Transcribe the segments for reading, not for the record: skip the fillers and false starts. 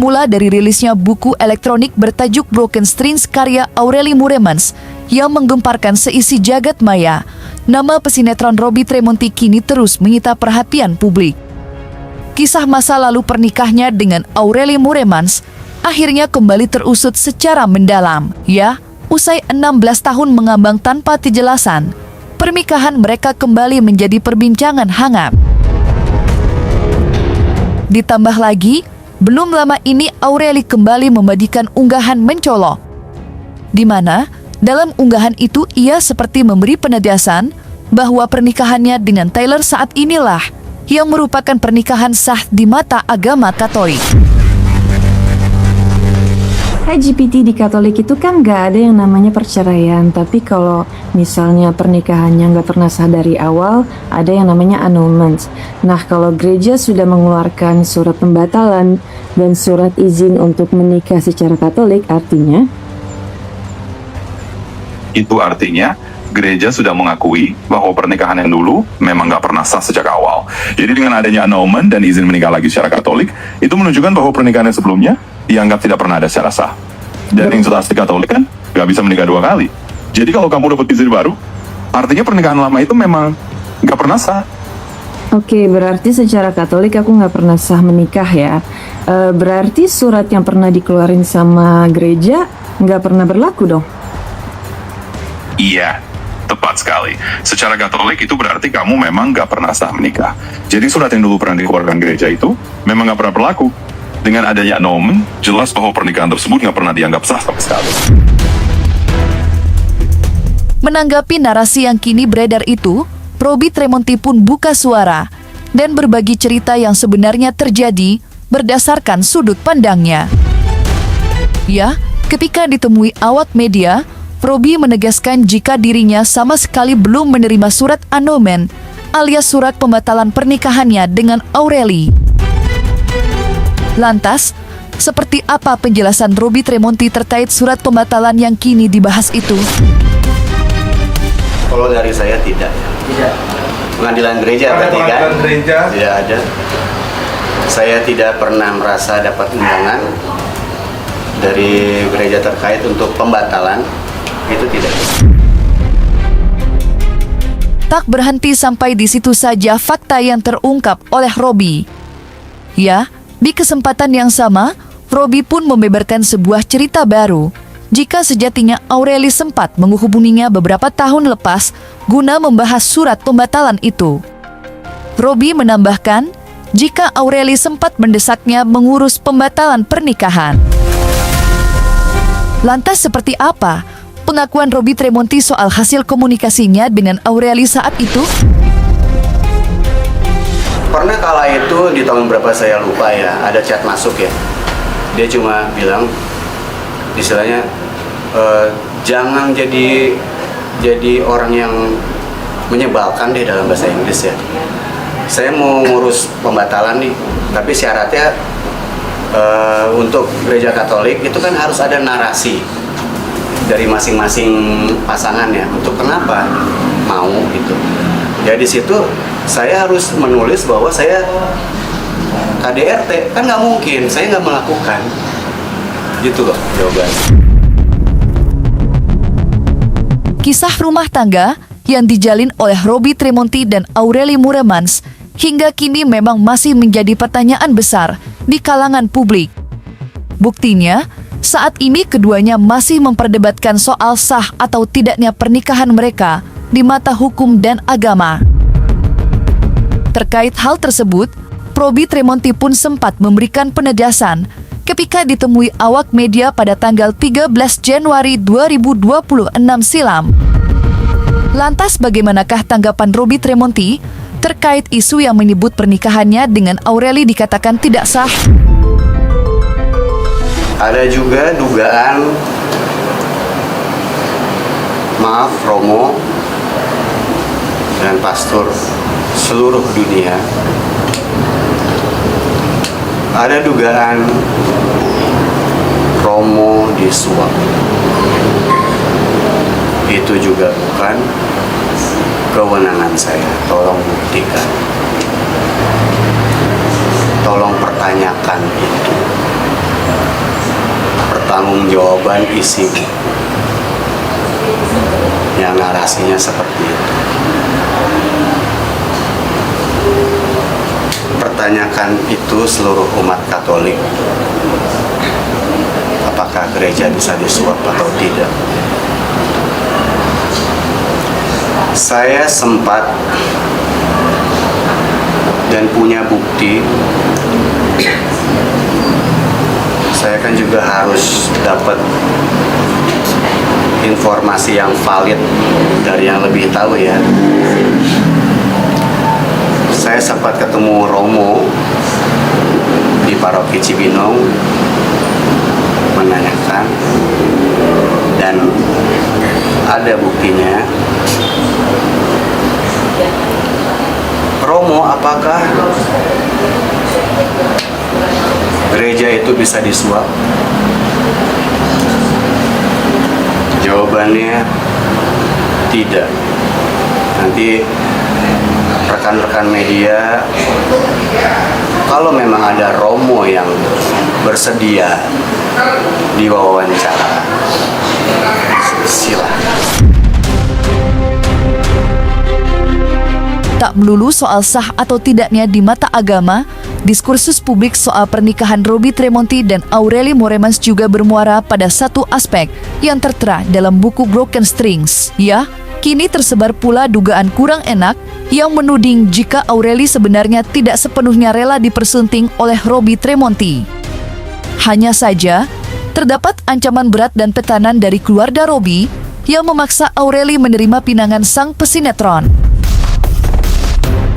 bermula dari rilisnya buku elektronik bertajuk Broken Strings karya Aureli Moeremans yang menggemparkan seisi jagat maya. Nama pesinetron Robby Tremonti kini terus menyita perhatian publik. Kisah masa lalu pernikahnya dengan Aureli Moeremans akhirnya kembali terusut secara mendalam. Ya, usai 16 tahun mengambang tanpa kejelasan, pernikahan mereka kembali menjadi perbincangan hangat. Ditambah lagi, belum lama ini Aureli kembali membagikan unggahan mencolok, di mana dalam unggahan itu ia seperti memberi penegasan bahwa pernikahannya dengan Taylor saat inilah yang merupakan pernikahan sah di mata agama Katolik. LGBT di Katolik itu kan nggak ada yang namanya perceraian, tapi kalau misalnya pernikahannya nggak pernah sah dari awal, ada yang namanya annulment. Nah, kalau gereja sudah mengeluarkan surat pembatalan dan surat izin untuk menikah secara Katolik, artinya? Itu artinya gereja sudah mengakui bahwa pernikahan yang dulu memang nggak pernah sah sejak awal. Jadi dengan adanya annulment dan izin menikah lagi secara Katolik, itu menunjukkan bahwa pernikahan yang sebelumnya dianggap tidak pernah ada secara sah. Dan yang jelas di Katolik kan nggak bisa menikah 2 kali. Jadi kalau kamu dapat izin baru, artinya pernikahan lama itu memang nggak pernah sah. Oke, berarti secara Katolik aku nggak pernah sah menikah ya. Berarti surat yang pernah dikeluarin sama gereja nggak pernah berlaku dong? Iya, tepat sekali. Secara Katolik itu berarti kamu memang nggak pernah sah menikah. Jadi surat yang dulu pernah dikeluarkan gereja itu memang nggak pernah berlaku. Dengan adanya annulment, jelas bahwa pernikahan tersebut nggak pernah dianggap sah sama sekali. Menanggapi narasi yang kini beredar itu, Robby Tremonti pun buka suara dan berbagi cerita yang sebenarnya terjadi berdasarkan sudut pandangnya. Ya, ketika ditemui awak media, Robby menegaskan jika dirinya sama sekali belum menerima surat annulment alias surat pembatalan pernikahannya dengan Aureli. Lantas, seperti apa penjelasan Robby Tremonti terkait surat pembatalan yang kini dibahas itu? Kalau dari saya tidak. Tidak. Pengadilan gereja berarti kan? Pengadilan gereja. Tidak ada. Saya tidak pernah merasa dapat undangan dari gereja terkait untuk pembatalan. Itu tidak. Tak berhenti sampai di situ saja fakta yang terungkap oleh Robby. Ya, di kesempatan yang sama, Robby pun membeberkan sebuah cerita baru. Jika sejatinya Aureli sempat menghubunginya beberapa tahun lepas guna membahas surat pembatalan itu. Robby menambahkan, jika Aureli sempat mendesaknya mengurus pembatalan pernikahan. Lantas seperti apa pengakuan Robby Tremonti soal hasil komunikasinya dengan Aureli saat itu? Pernah kala itu di tahun berapa saya lupa ya, ada chat masuk ya. Dia cuma bilang, istilahnya, jangan jadi orang yang menyebalkan deh dalam bahasa Inggris ya. Saya mau ngurus pembatalan nih, tapi syaratnya untuk gereja Katolik itu kan harus ada narasi dari masing-masing pasangan ya. Untuk kenapa mau gitu. Jadi situ saya harus menulis bahwa saya KDRT, kan nggak mungkin, saya nggak melakukan. Gitu loh jawabannya. Kisah rumah tangga yang dijalin oleh Robby Tremonti dan Aureli Moeremans hingga kini memang masih menjadi pertanyaan besar di kalangan publik. Buktinya, saat ini keduanya masih memperdebatkan soal sah atau tidaknya pernikahan mereka di mata hukum dan agama. Terkait hal tersebut, Robby Tremonti pun sempat memberikan penegasan ketika ditemui awak media pada tanggal 13 Januari 2026 silam. Lantas bagaimanakah tanggapan Robby Tremonti terkait isu yang menyebut pernikahannya dengan Aureli dikatakan tidak sah? Ada juga dugaan, maaf Romo dan pastor seluruh dunia, ada dugaan Romo disuap. Itu juga bukan kewenangan saya. Tolong buktikan, tolong pertanyakan itu. pertanggungjawaban isi yang narasinya seperti itu. Pertanyakan itu seluruh umat Katolik, apakah gereja bisa disuap atau tidak. Saya sempat dan punya bukti. Saya kan juga harus dapat informasi yang valid dari yang lebih tahu ya. Saya sempat ketemu Romo di Paroki Cibinong menanyakan, dan ada buktinya. Romo, apakah gereja itu bisa disuap? Jawabannya tidak. Nanti rekan-rekan media, kalau memang ada Romo yang bersedia diwawancara, silakan. Tak melulu soal sah atau tidaknya di mata agama, diskursus publik soal pernikahan Robby Tremonti dan Aurelie Moeremans juga bermuara pada satu aspek yang tertera dalam buku Broken Strings. Ya, kini tersebar pula dugaan kurang enak yang menuding jika Aurelie sebenarnya tidak sepenuhnya rela dipersunting oleh Robby Tremonti. Hanya saja, terdapat ancaman berat dan tekanan dari keluarga Robby yang memaksa Aurelie menerima pinangan sang pesinetron.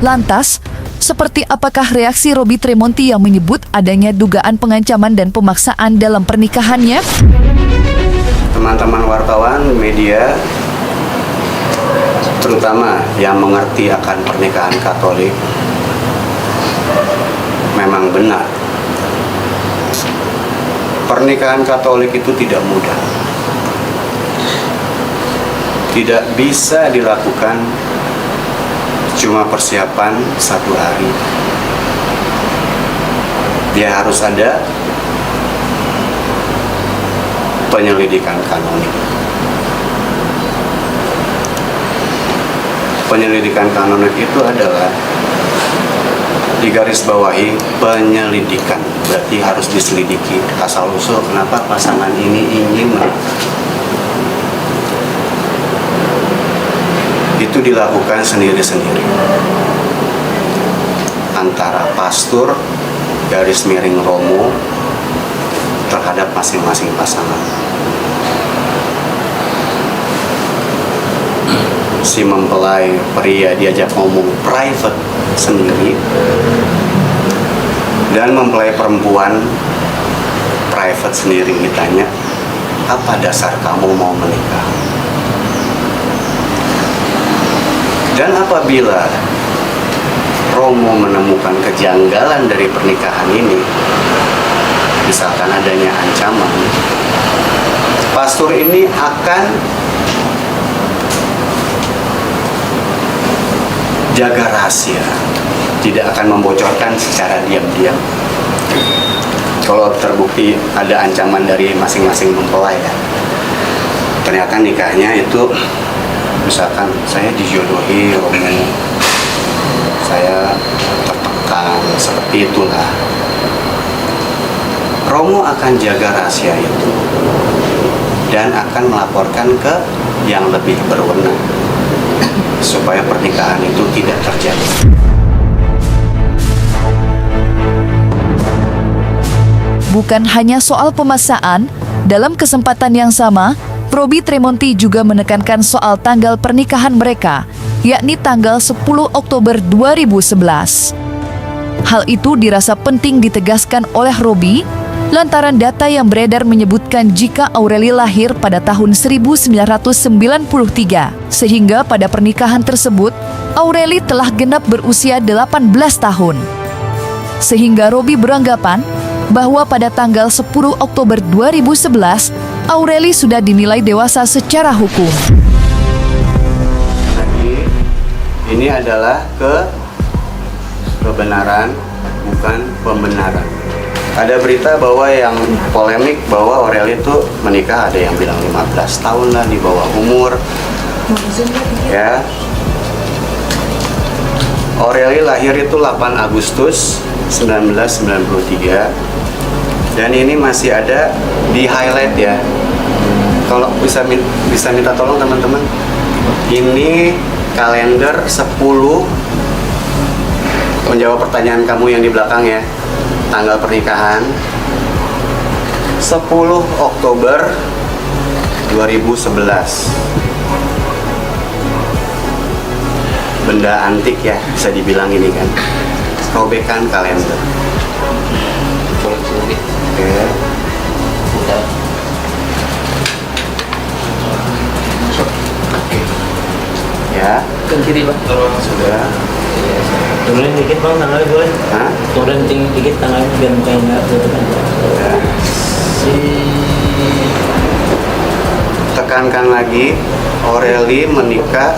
Lantas, seperti apakah reaksi Robby Tremonti yang menyebut adanya dugaan pengancaman dan pemaksaan dalam pernikahannya? Teman-teman wartawan, media, terutama yang mengerti akan pernikahan Katolik, memang benar. Pernikahan Katolik itu tidak mudah. Tidak bisa dilakukan cuma persiapan 1 hari. Dia harus ada penyelidikan kanonik. Penyelidikan kanonik itu adalah digarisbawahi penyelidikan, berarti harus diselidiki asal-usul kenapa pasangan ini ingin menikah. Itu dilakukan sendiri-sendiri antara pastor garis miring Romo terhadap masing-masing pasangan. Si mempelai pria diajak ngomong private sendiri, dan mempelai perempuan private sendiri ditanya, apa dasar kamu mau menikah? Dan apabila Romo menemukan kejanggalan dari pernikahan ini, misalkan adanya ancaman, pastor ini akan jaga rahasia, tidak akan membocorkan secara diam-diam. Kalau terbukti ada ancaman dari masing-masing mempelai ya, ternyata nikahnya itu misalkan saya dijodohi Romo, saya tertekan, seperti itulah. Romo akan jaga rahasia itu dan akan melaporkan ke yang lebih berwenang supaya pernikahan itu tidak terjadi. Bukan hanya soal pemaksaan, dalam kesempatan yang sama, Robby Tremonti juga menekankan soal tanggal pernikahan mereka, yakni tanggal 10 Oktober 2011. Hal itu dirasa penting ditegaskan oleh Robby, lantaran data yang beredar menyebutkan jika Aurelie lahir pada tahun 1993, sehingga pada pernikahan tersebut, Aurelie telah genap berusia 18 tahun. Sehingga Robby beranggapan bahwa pada tanggal 10 Oktober 2011, Aurelie sudah dinilai dewasa secara hukum. Jadi, ini adalah kebenaran, bukan pembenaran. Ada berita bahwa yang polemik bahwa Aureli itu menikah, ada yang bilang 15 tahun lah di bawah umur. Ya. Aureli lahir itu 8 Agustus 1993. Dan ini masih ada di highlight ya. Kalau bisa minta tolong teman-teman. Ini kalender 10, menjawab pertanyaan kamu yang di belakang ya. Tanggal pernikahan 10 Oktober 2011. Benda antik ya, bisa dibilang ini kan. Robekan kalender. Oke. Ya. Ke kiri bang. Sudah. Turunin dikit bang tangannya boleh. Hah? Turunin dikit tangannya biar mukanya nggak kelihatan. Ya. Tekankan lagi. Aureli menikah.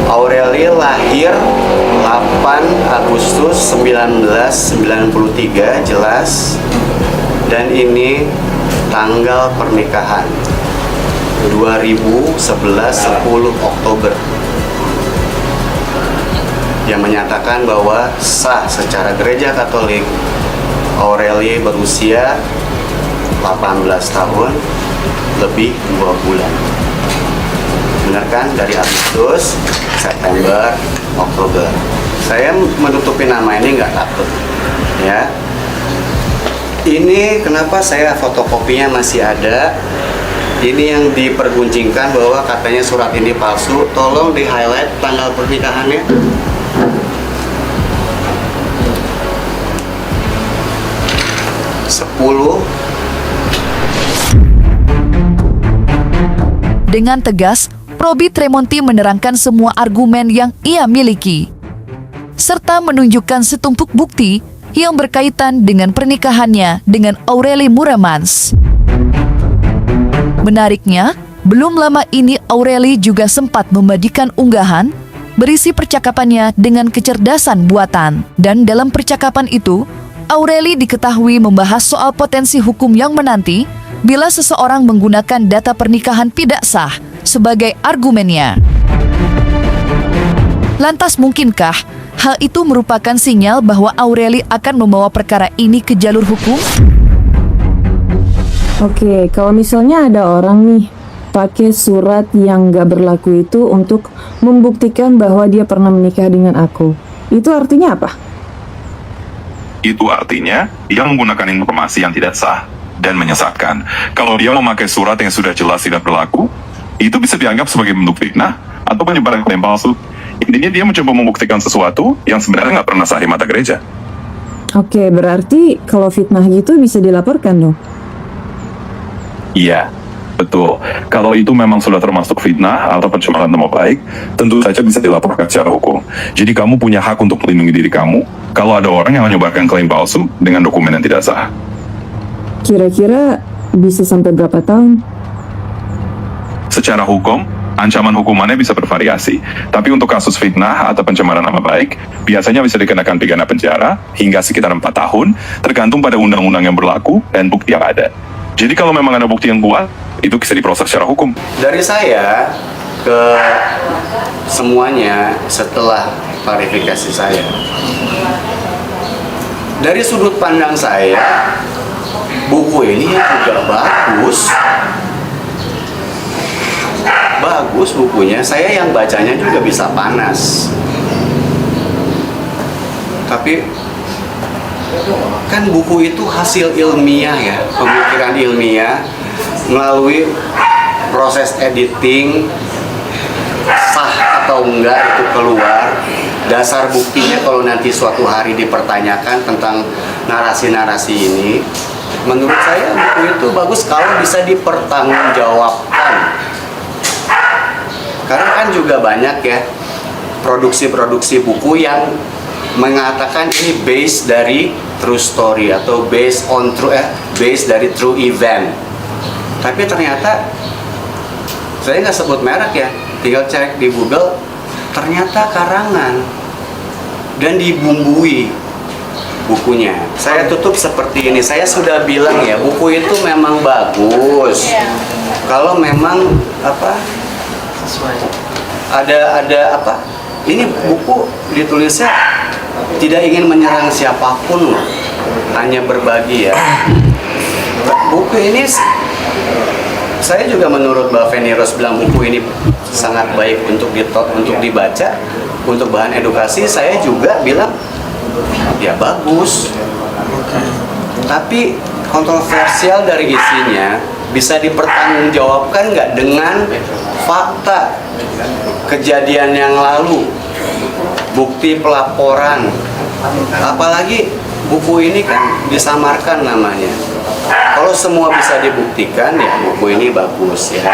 Aureli lahir 8 Agustus 1993 jelas. Dan ini tanggal pernikahan 2011 10 Oktober yang menyatakan bahwa sah secara gereja Katolik Aureli berusia 18 tahun lebih 2 bulan. Benar kan? Dari Agustus, September, Oktober. Saya menutupi nama ini nggak takut ya. Ini kenapa saya fotokopinya masih ada. Ini yang diperguncingkan bahwa katanya surat ini palsu. Tolong di highlight tanggal pernikahannya. Dengan tegas, Robby Tremonti menerangkan semua argumen yang ia miliki, serta menunjukkan setumpuk bukti yang berkaitan dengan pernikahannya dengan Aureli Moeremans. Menariknya, belum lama ini Aureli juga sempat membagikan unggahan berisi percakapannya dengan kecerdasan buatan. Dan dalam percakapan itu, Aureli diketahui membahas soal potensi hukum yang menanti bila seseorang menggunakan data pernikahan tidak sah sebagai argumennya. Lantas mungkinkah hal itu merupakan sinyal bahwa Aureli akan membawa perkara ini ke jalur hukum? Oke, kalau misalnya ada orang nih pakai surat yang gak berlaku itu untuk membuktikan bahwa dia pernah menikah dengan aku, itu artinya apa? Itu artinya dia menggunakan informasi yang tidak sah dan menyesatkan. Kalau dia memakai surat yang sudah jelas tidak berlaku, itu bisa dianggap sebagai bentuk fitnah atau penyebaran klaim palsu. Intinya dia mencoba membuktikan sesuatu yang sebenarnya nggak pernah sah di mata gereja. Oke, berarti kalau fitnah gitu bisa dilaporkan dong? Iya, betul. Kalau itu memang sudah termasuk fitnah atau pencemaran nama baik, tentu saja bisa dilaporkan secara hukum. Jadi kamu punya hak untuk melindungi diri kamu kalau ada orang yang menyebarkan klaim palsu dengan dokumen yang tidak sah. Kira-kira bisa sampai berapa tahun? Secara hukum, ancaman hukumannya bisa bervariasi. Tapi untuk kasus fitnah atau pencemaran nama baik, biasanya bisa dikenakan pidana penjara hingga sekitar 4 tahun, tergantung pada undang-undang yang berlaku dan bukti yang ada. Jadi kalau memang ada bukti yang kuat, itu bisa diproses secara hukum. Dari saya ke semuanya setelah klarifikasi saya, dari sudut pandang saya, buku ini juga bagus bukunya. Saya yang bacanya juga bisa panas. Tapi kan buku itu hasil ilmiah ya, pemikiran ilmiah melalui proses editing, sah atau enggak itu keluar. Dasar buktinya kalau nanti suatu hari dipertanyakan tentang narasi-narasi ini, menurut saya buku itu bagus kalau bisa dipertanggungjawabkan. Karena kan juga banyak ya produksi-produksi buku yang mengatakan ini based dari true story atau based dari true event. Tapi ternyata saya nggak sebut merek ya, tinggal cek di Google, ternyata karangan dan dibumbui bukunya. Saya tutup seperti ini. Saya sudah bilang ya, buku itu memang bagus. Kalau memang apa? Sesuai. Ada apa? Ini buku ditulisnya tidak ingin menyerang siapapun loh. Hanya berbagi ya. Buku ini saya juga menurut Mbak Feni Rose bilang buku ini sangat baik untuk dibaca, untuk bahan edukasi. Saya juga bilang ya bagus. Tapi kontroversial dari isinya bisa dipertanggungjawabkan nggak dengan fakta kejadian yang lalu, bukti pelaporan, apalagi buku ini kan disamarkan namanya. Kalau semua bisa dibuktikan ya buku ini bagus ya.